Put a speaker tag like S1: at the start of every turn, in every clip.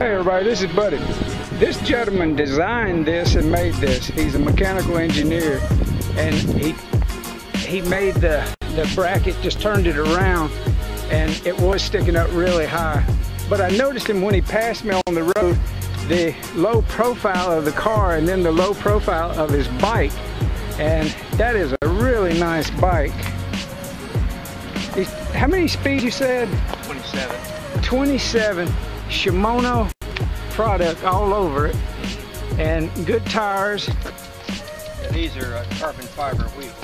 S1: Hey everybody, this is Buddy. This gentleman designed this and made this. He's a mechanical engineer, and he made the bracket, just turned it around, and it was sticking up really high. But I noticed him when he passed me on the road, the low profile of the car and then the low profile of his bike, and that is a really nice bike. How many speed you said?
S2: 27. 27.
S1: Shimano product all over it, and good tires.
S2: Yeah, these are carbon fiber wheels.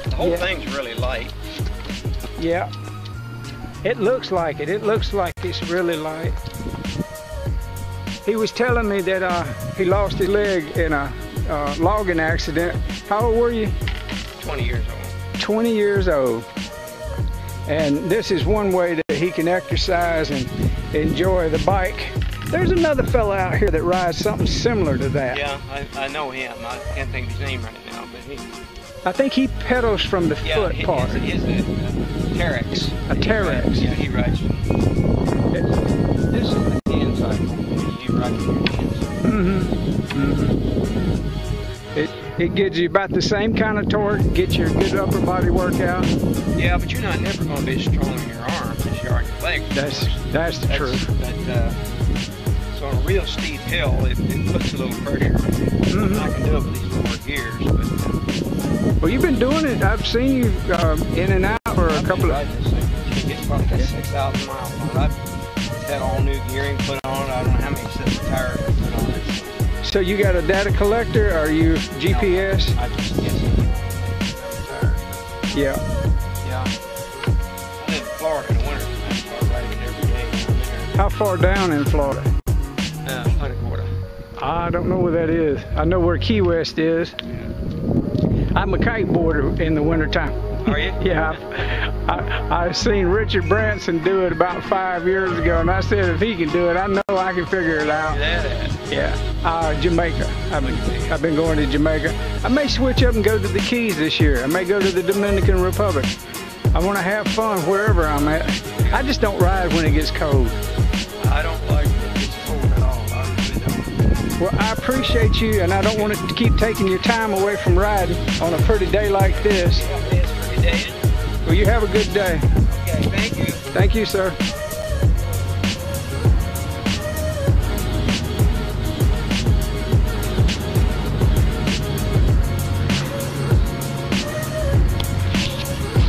S2: The whole thing's really light.
S1: Yeah, it looks like it. It looks like it's really light. He was telling me that he lost his leg in a logging accident. How old were you?
S2: 20 years old.
S1: 20 years old. And this is one way that he can exercise and enjoy the bike. There's another fella out here that rides something similar to that.
S2: Yeah, I know him. I can't think of his name right now, but
S1: I think he pedals from the foot part.
S2: He's a Terex.
S1: A Terex.
S2: Yeah, he rides. This is the hand cycle. He rides with your hands.
S1: It gives you about the same kind of torque, gets your good upper body workout.
S2: Yeah, but you're never going to be as strong in your arms as you are in your legs.
S1: That's the truth.
S2: So on a real steep hill, it puts a little pressure. I can do it with these lower gears.
S1: Well, you've been doing it. I've seen you in and out for a couple of...
S2: This thing gets probably 6,000 miles on it. I've had all new gearing put on it. I don't know how many sets of tires I put on it.
S1: So you got a data collector? Are you GPS?
S2: No, I just guess tires.
S1: Yeah.
S2: Yeah. I live in Florida in the winter, so I start riding every day.
S1: How far down in Florida?
S2: Punta Gorda.
S1: I don't know where that is. I know where Key West is.
S2: Yeah.
S1: I'm a kiteboarder in the wintertime.
S2: Are you?
S1: Yeah. I've seen Richard Branson do it about 5 years ago, and I said if he can do it, I know I can figure it out. Yeah. Jamaica. I've been going to Jamaica. I may switch up and go to the Keys this year. I may go to the Dominican Republic. I want to have fun wherever I'm at. I just don't ride when it gets cold.
S2: I don't like when it gets cold at all. I really don't.
S1: Well, I appreciate you, and I don't want to keep taking your time away from riding on a pretty day like this.
S2: Yeah, it's pretty day.
S1: Well, you have a good day.
S2: Okay, thank you.
S1: Thank you, sir.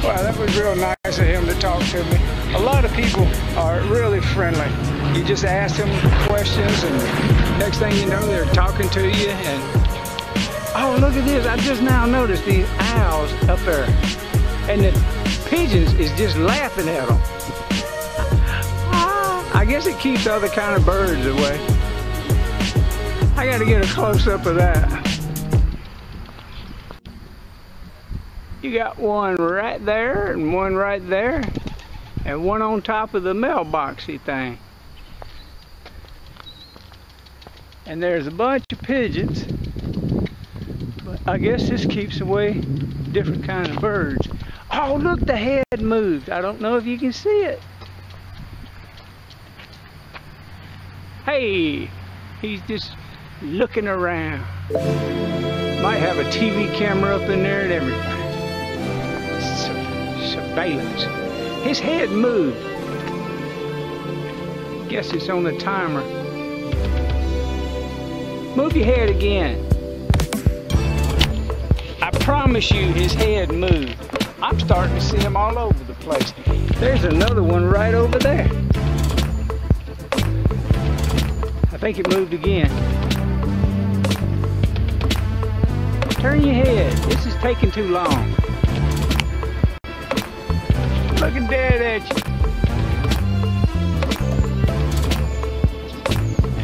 S1: Wow, that was real nice of him to talk to me. A lot of people are really friendly. You just ask them questions, and next thing you know, they're talking to you. And oh, look at this! I just now noticed these owls up there, and the pigeons is just laughing at them. I guess it keeps other kind of birds away. I got to get a close-up of that. You got one right there, and one right there, and one on top of the mailboxy thing. And there's a bunch of pigeons, but I guess this keeps away different kind of birds. Oh, look, the head moved. I don't know if you can see it. Hey, he's just looking around. Might have a TV camera up in there and everything. Surveillance. His head moved. Guess it's on the timer. Move your head again. I promise you his head moved. I'm starting to see him all over the place. There's another one right over there. I think it moved again. Turn your head. This is taking too long. Looking dead at you.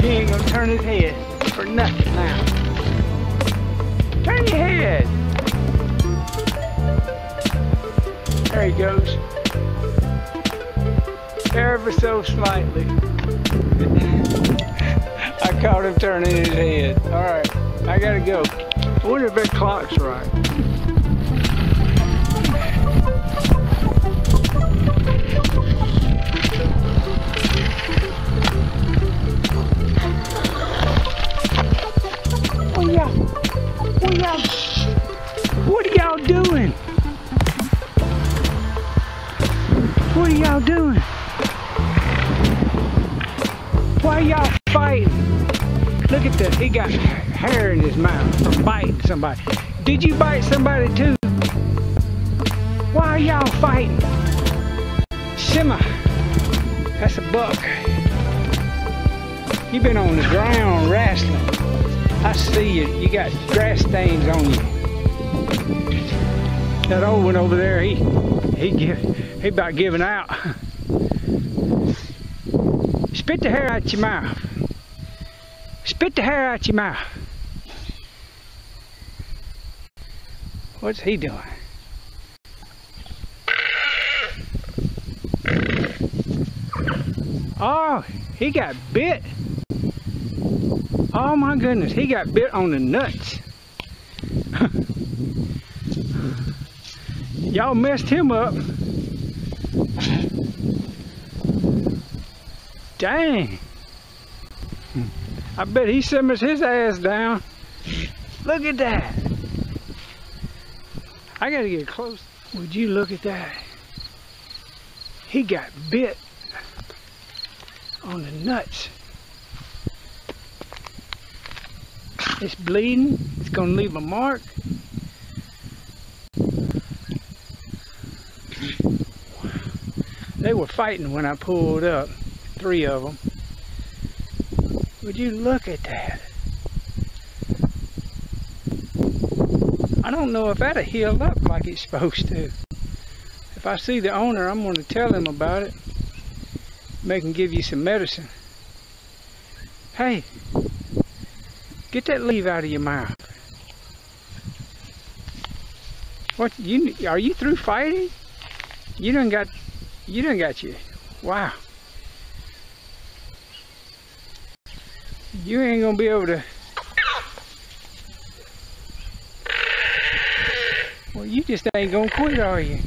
S1: He ain't gonna turn his head for nothing now. Turn your head. There he goes. Ever so slightly. I caught him turning his head. All right, I gotta go. I wonder if that clock's right. What are y'all doing? What are y'all doing? Why are y'all fighting? Look at this. He got hair in his mouth from biting somebody. Did you bite somebody too? Why are y'all fighting? Shimmer. That's a buck. You've been on the ground wrestling. I see you. You got grass stains on you. That old one over there, he about giving out. Spit the hair out your mouth. Spit the hair out your mouth. What's he doing? Oh, he got bit. Oh my goodness, he got bit on the nuts. Y'all messed him up. Dang. I bet he simmers his ass down. Look at that. I gotta get close. Would you look at that? He got bit on the nuts. It's bleeding. It's gonna leave a mark. They were fighting when I pulled up, 3 of them. Would you look at that? I don't know if that'll heal up like it's supposed to. If I see the owner, I'm going to tell him about it. Make him give you some medicine. Hey, get that leaf out of your mouth. What? Are you through fighting? You done got you. Wow. You ain't gonna be able to. Well, you just ain't gonna quit, are you?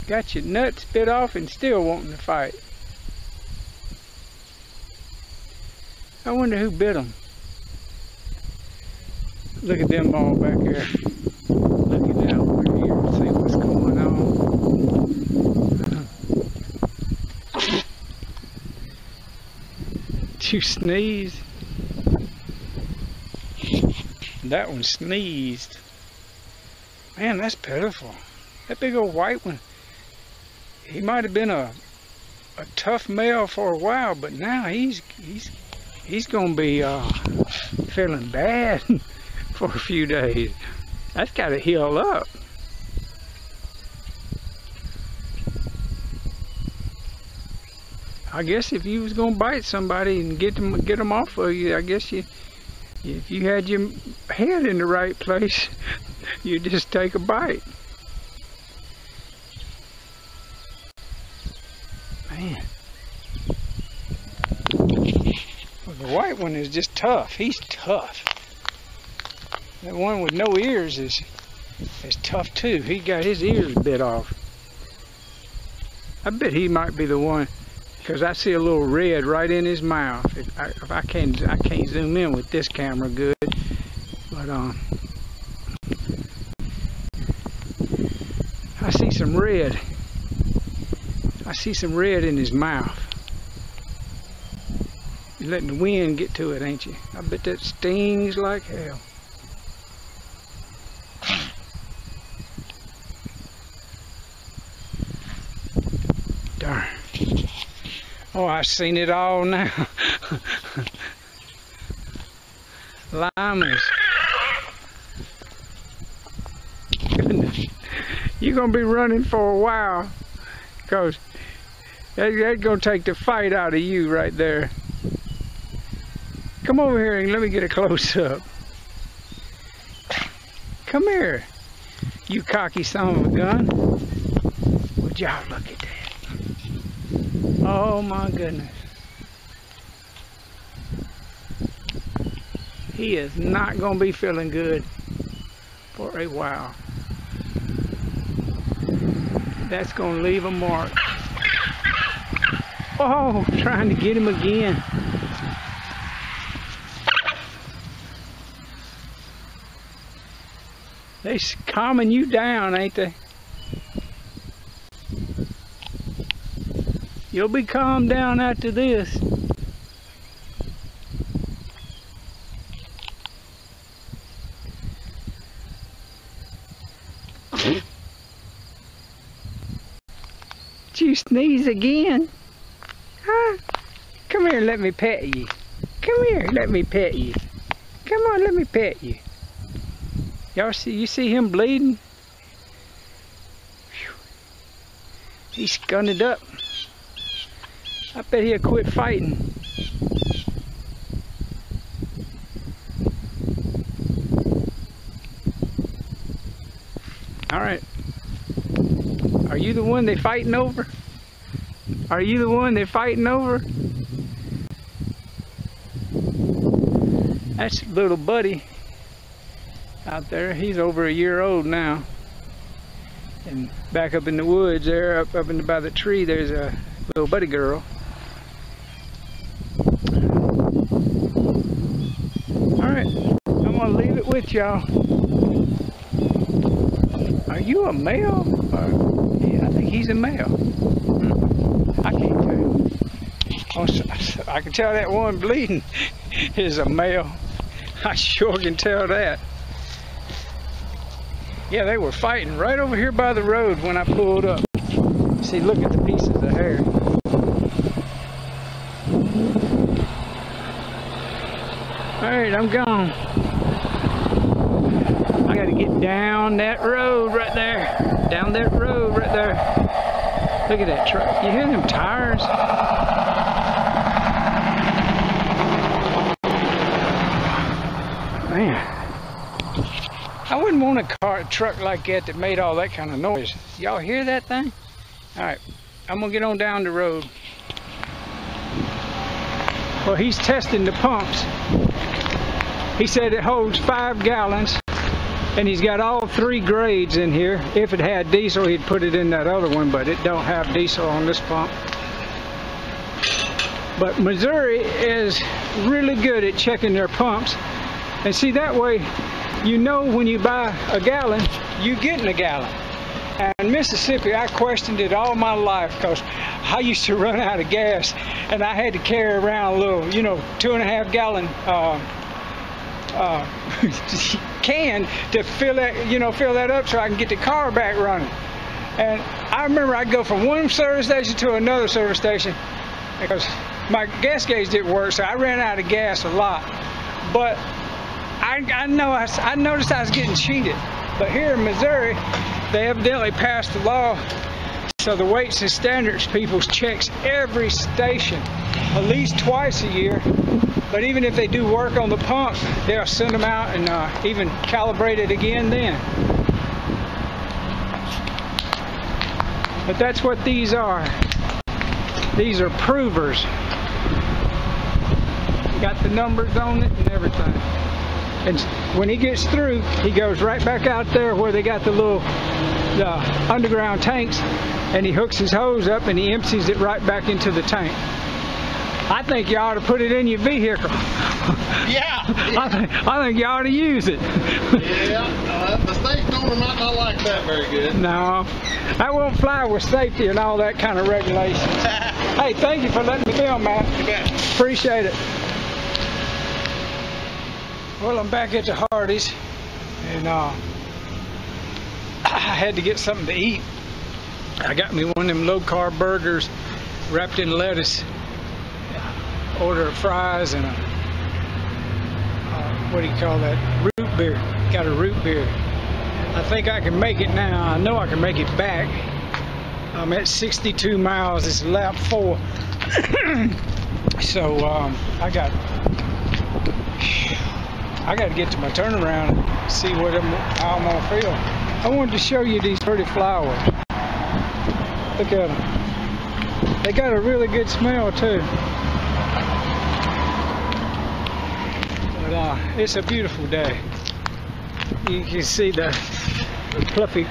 S1: Got your nuts bit off and still wanting to fight. I wonder who bit them. Look at them all back here. Look at that over here. See what's going on. Did you sneeze? That one sneezed. Man, that's pitiful. That big old white one. He might have been a tough male for a while, but now he's gonna be feeling bad for a few days. That's got to heal up. I guess if you was gonna bite somebody and get them off of you, I guess if you had your head in the right place, you just take a bite. Man. Well, the white one is just tough. He's tough. That one with no ears is tough too. He got his ears bit off. I bet he might be the one, because I see a little red right in his mouth. If I can't zoom in with this camera good, but I see some red. I see some red in his mouth. You're letting the wind get to it, ain't you? I bet that stings like hell. Darn. Oh, I've seen it all now. Llamas. Goodness. You're going to be running for a while, because that's going to take the fight out of you right there. Come over here and let me get a close-up. Come here, you cocky son of a gun. Would y'all look at that? Oh my goodness. He is not going to be feeling good for a while. That's going to leave a mark. Oh, trying to get him again. They calming you down, ain't they? You'll be calmed down after this. Did you sneeze again? Huh? Come here, let me pet you. Come here, let me pet you. Come on, let me pet you. Y'all see, you see him bleeding? Whew. He's gunned up. I bet he'll quit fighting. All right. Are you the one they fighting over? Are you the one they're fighting over? That's little buddy out there. He's over a year old now. And back up in the woods there, up in by the tree, there's a little buddy girl. Alright, I'm gonna leave it with y'all. Are you a male? Yeah, I think he's a male. I can't tell. I can tell that one bleeding is a male. I sure can tell that. Yeah, they were fighting right over here by the road when I pulled up. See, look at the pieces of hair. Alright, I'm gone. I gotta get down that road right there. Down that road right there. Look at that truck. You hear them tires? Man. I wouldn't want a truck like that made all that kind of noise. Y'all hear that thing? Alright, I'm gonna get on down the road. Well, he's testing the pumps. He said it holds 5 gallons, and he's got all 3 grades in here. If it had diesel, he'd put it in that other one, but it don't have diesel on this pump. But Missouri is really good at checking their pumps. And see, that way, you know when you buy a gallon, you getting a gallon. And Mississippi, I questioned it all my life because I used to run out of gas, and I had to carry around a little, 2.5 gallon can to fill that up so I can get the car back running. And I remember I'd go from one service station to another service station because my gas gauge didn't work, so I ran out of gas a lot. But I noticed I was getting cheated. But here in Missouri, they evidently passed the law, so the weights and standards people checks every station at least twice a year. But even if they do work on the pump, they'll send them out and even calibrate it again then. But that's what these are. These are provers. Got the numbers on it and everything. And when he gets through, he goes right back out there where they got the little underground tanks, and he hooks his hose up and he empties it right back into the tank. I think you ought to put it in your vehicle.
S2: Yeah.
S1: I think you ought to use it.
S2: Yeah, the state owner might not like that very good.
S1: No, that won't fly with safety and all that kind of regulations. Hey, thank you for letting me film, Matt.
S2: You bet.
S1: Appreciate it. Well, I'm back at the Hardee's, and I had to get something to eat. I got me one of them low-carb burgers wrapped in lettuce. Order of fries and a, what do you call that? Root beer. Got a root beer. I think I can make it now. I know I can make it back. I'm at 62 miles. It's lap 4. So I got to get to my turnaround and see how I'm gonna feel. I wanted to show you these pretty flowers. Look at them. They got a really good smell too. But it's a beautiful day. You can see the fluffy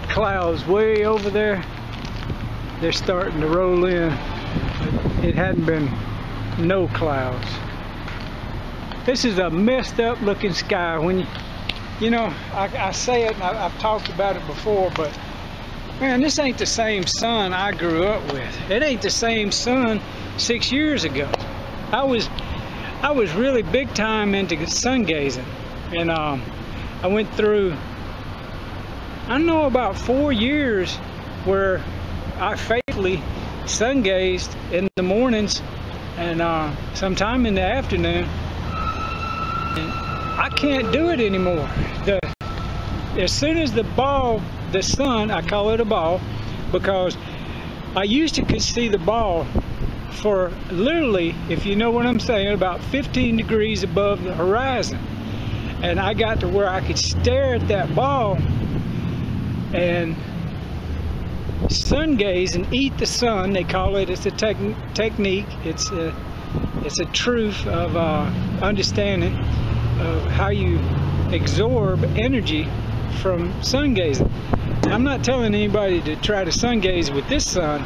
S1: clouds way over there. they're starting to roll in. It hadn't been no clouds. This is a messed up looking sky. When you know, I say it, and I've talked about it before, but man, this ain't the same sun I grew up with. It ain't the same sun 6 years ago. I was really big time into sun gazing, and I went through, I don't know, about 4 years where I faithfully sun gazed in the mornings and sometime in the afternoon. And I can't do it anymore. As soon as the sun, I call it a ball, because I used to see the ball for literally, if you know what I'm saying, about 15 degrees above the horizon. And I got to where I could stare at that ball and sun gaze and eat the sun. They call it, it's a technique, it's a truth of understanding of how you absorb energy from sun gazing. Now, I'm not telling anybody to try to sun gaze with this sun.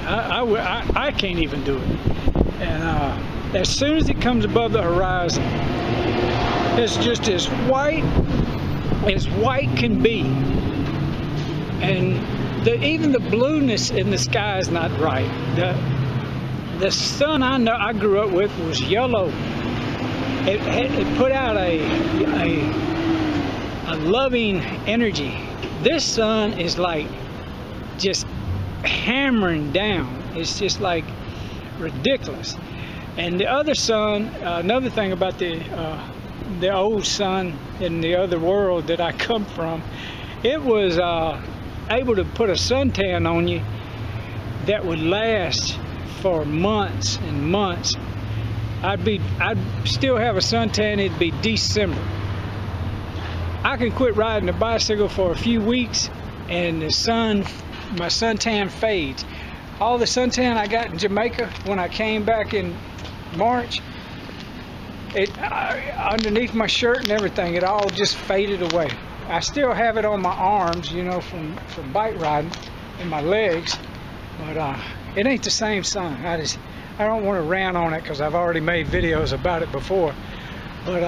S1: I can't even do it. And as soon as it comes above the horizon, it's just as white can be. And even the blueness in the sky is not right. The sun I grew up with was yellow. It put out a loving energy. This sun is like just hammering down. It's just like ridiculous. And the other sun, another thing about the old sun in the other world that I come from, it was able to put a suntan on you that would last for months and months. I'd still have a suntan. It'd be December. I can quit riding a bicycle for a few weeks and my suntan fades. All the suntan I got in Jamaica when I came back in March, underneath my shirt and everything, it all just faded away. I still have it on my arms, you know, from bike riding, and my legs, but it ain't the same sun. I don't want to rant on it because I've already made videos about it before, but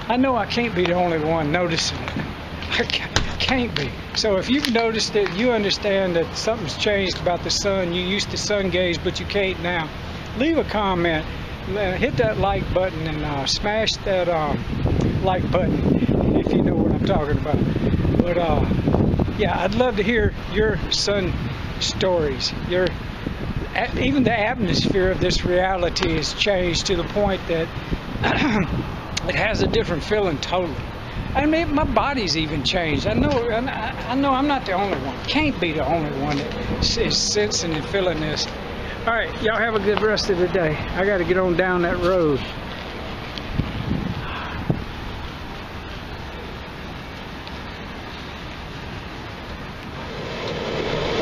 S1: I know I can't be the only one noticing it. I can't be. So if you've noticed it, you understand that something's changed about the sun. You used to sun gaze, but you can't now. Leave a comment, hit that like button, and smash that like button if you know what I'm talking about. But yeah, I'd love to hear your sun stories. Even the atmosphere of this reality has changed to the point that it has a different feeling totally. I mean, my body's even changed. I know I'm not the only one. Can't be the only one that is sensing and feeling this. All right, y'all have a good rest of the day. I got to get on down that road.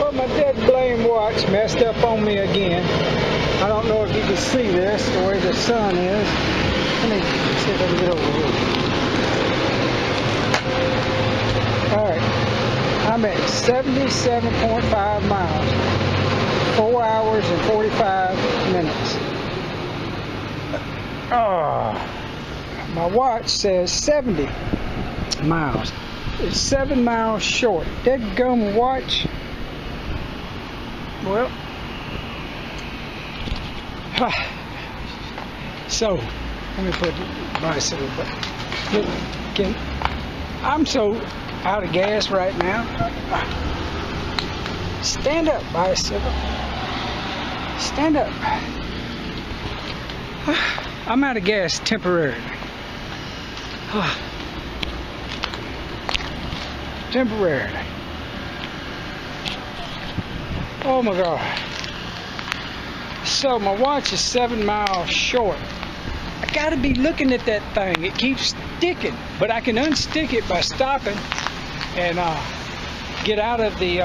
S1: Well, my dead blame watch messed up on me again. I don't know if you can see this, the way the sun is. Let me see if I can get over here. Alright, I'm at 77.5 miles, 4 hours and 45 minutes. My watch says 70 miles. It's 7 miles short. Dead gum watch. Well, so let me put the bicycle back. I'm so out of gas right now. Stand up, bicycle. Stand up. I'm out of gas temporarily. Temporarily. Oh my God. So my watch is 7 miles short. I gotta be looking at that thing. It keeps sticking, but I can unstick it by stopping and get out of the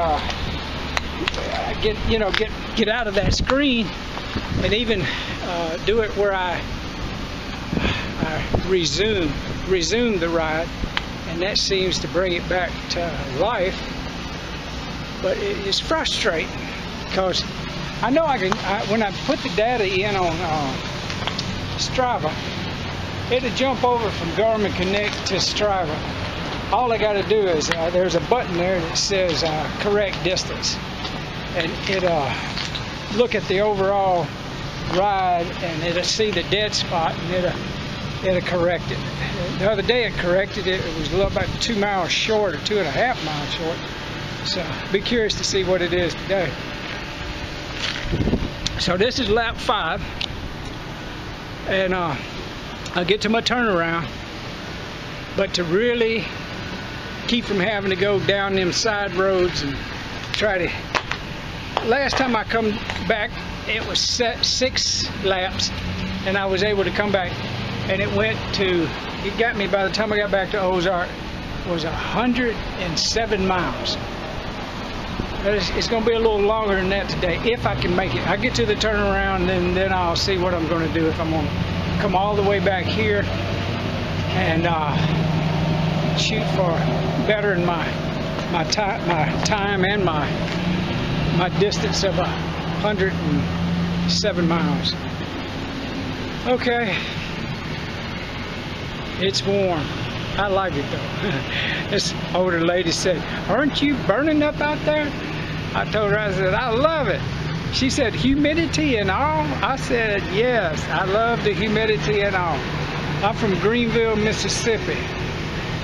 S1: get out of that screen, and even do it where I resume the ride, and that seems to bring it back to life. But it's frustrating because I know when I put the data in on STRAVA, it'll jump over from Garmin Connect to STRAVA. All I got to do is there's a button there that says correct distance, and it'll look at the overall ride, and it'll see the dead spot, and it'll correct it. The other day it corrected it. It was about 2 miles short, or 2.5 miles short. So be curious to see what it is today. So this is lap 5, and I'll get to my turnaround. But to really keep from having to go down them side roads and try to. Last time I come back, it was 6 laps, and I was able to come back, and it got me, by the time I got back to Ozarks, was 107 miles. It's going to be a little longer than that today, if I can make it. I get to the turnaround, and then I'll see what I'm going to do, if I'm going to come all the way back here and shoot for bettering my time and my distance of 107 miles. Okay, it's warm. I like it though. This older lady said, "Aren't you burning up out there?" I told her, I said, "I love it." She said, "Humidity and all?" I said, "Yes, I love the humidity and all." I'm from Greenville, Mississippi.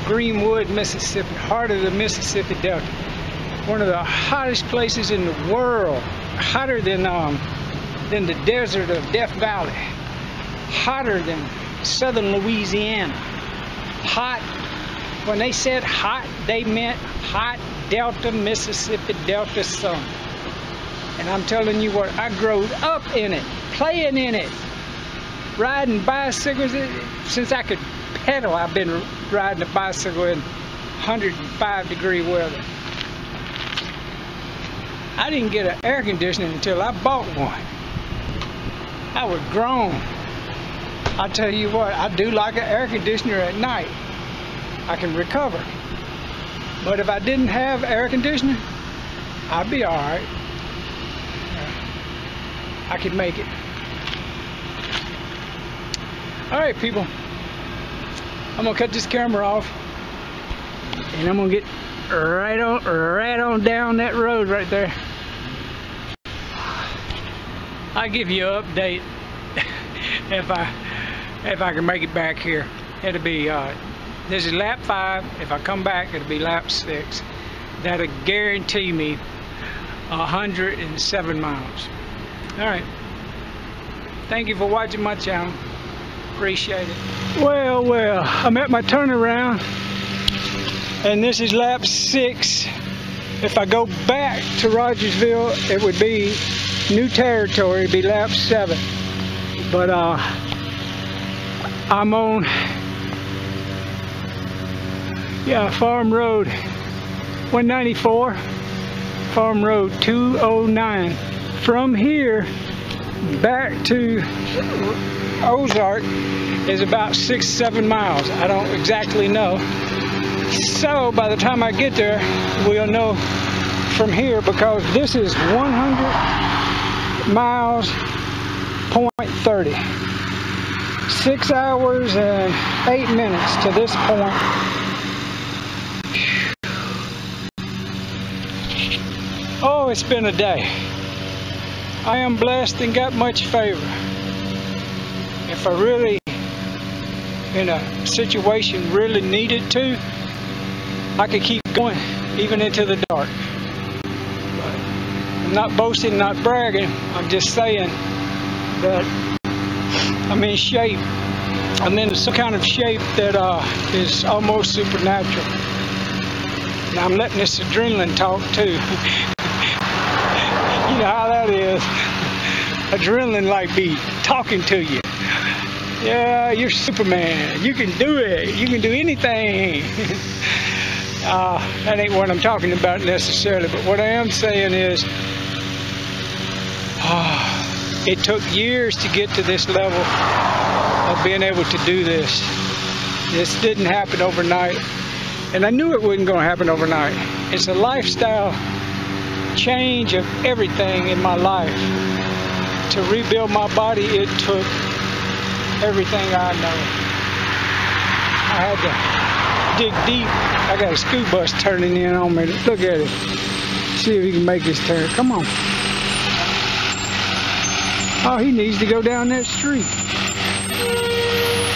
S1: Greenwood, Mississippi, heart of the Mississippi Delta. One of the hottest places in the world. Hotter than the desert of Death Valley. Hotter than southern Louisiana. Hot. When they said hot, they meant hot Delta, Mississippi Delta sun. And I'm telling you what, I grew up in it, playing in it, riding bicycles. Since I could pedal, I've been riding a bicycle in 105-degree weather. I didn't get an air conditioner until I bought one. I was grown. I tell you what, I do like an air conditioner at night. I can recover. But if I didn't have air conditioner, I'd be all right. I could make it. All right, people. I'm gonna cut this camera off, and I'm gonna get right on down that road right there. I'll give you an update if I can make it back here. It'll be this is lap 5. If I come back, it'll be lap 6. That'll guarantee me 107 miles. All right. Thank you for watching my channel. Appreciate it. Well, I'm at my turnaround, and this is lap 6. If I go back to Rogersville, it would be new territory. It'd be lap 7. But I'm on Farm Road 194, Farm Road 209. From here back to Ozarks is about 6-7 miles. I don't exactly know. So by the time I get there, we'll know from here, because this is 100 miles, .30. 6 hours and 8 minutes to this point. Oh, it's been a day. I am blessed and got much favor. If I really, in a situation, really needed to, I could keep going even into the dark. But I'm not boasting, not bragging. I'm just saying that I'm in shape. I'm in some kind of shape that is almost supernatural. Now I'm letting this adrenaline talk too. You know how that is. Adrenaline like be talking to you. Yeah, you're Superman. You can do it. You can do anything. That ain't what I'm talking about necessarily, but what I am saying is it took years to get to this level of being able to do this. This didn't happen overnight, and I knew it wasn't going to happen overnight. It's a lifestyle change of everything in my life. To rebuild my body, it took everything I know. I had to dig deep. I got a school bus turning in on me. Look at it. See if he can make this turn. Come on. Oh, he needs to go down that street.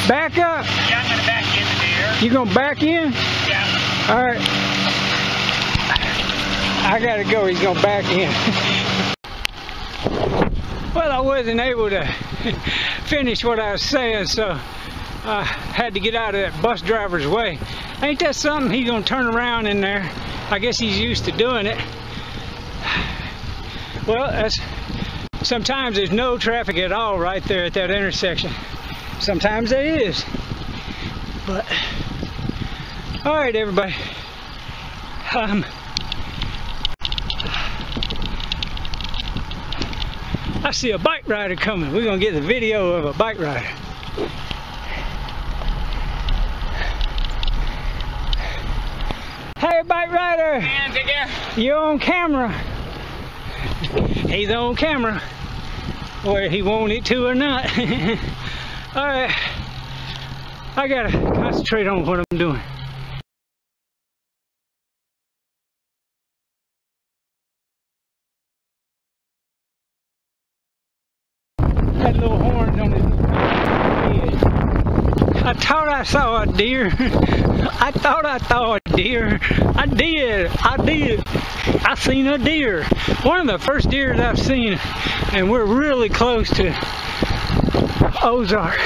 S1: Back up.
S3: Yeah, I'm gonna back in there.
S1: You gonna back in?
S3: Yeah.
S1: All right. I gotta go. He's gonna back in. Well, I wasn't able to finish what I was saying, so I had to get out of that bus driver's way. Ain't that something? He's gonna turn around in there. I guess he's used to doing it. Well, sometimes there's no traffic at all right there at that intersection. Sometimes there is. But, all right, everybody. I see a bike rider coming. We're gonna get the video of a bike rider. Hey, bike rider! You're on camera. He's on camera, whether he want it to or not. All right, I gotta concentrate on what I'm doing. That little horn on his head. I thought I saw a deer. I thought I saw a deer. I did. I seen a deer. One of the first deers I've seen, and we're really close to Ozarks.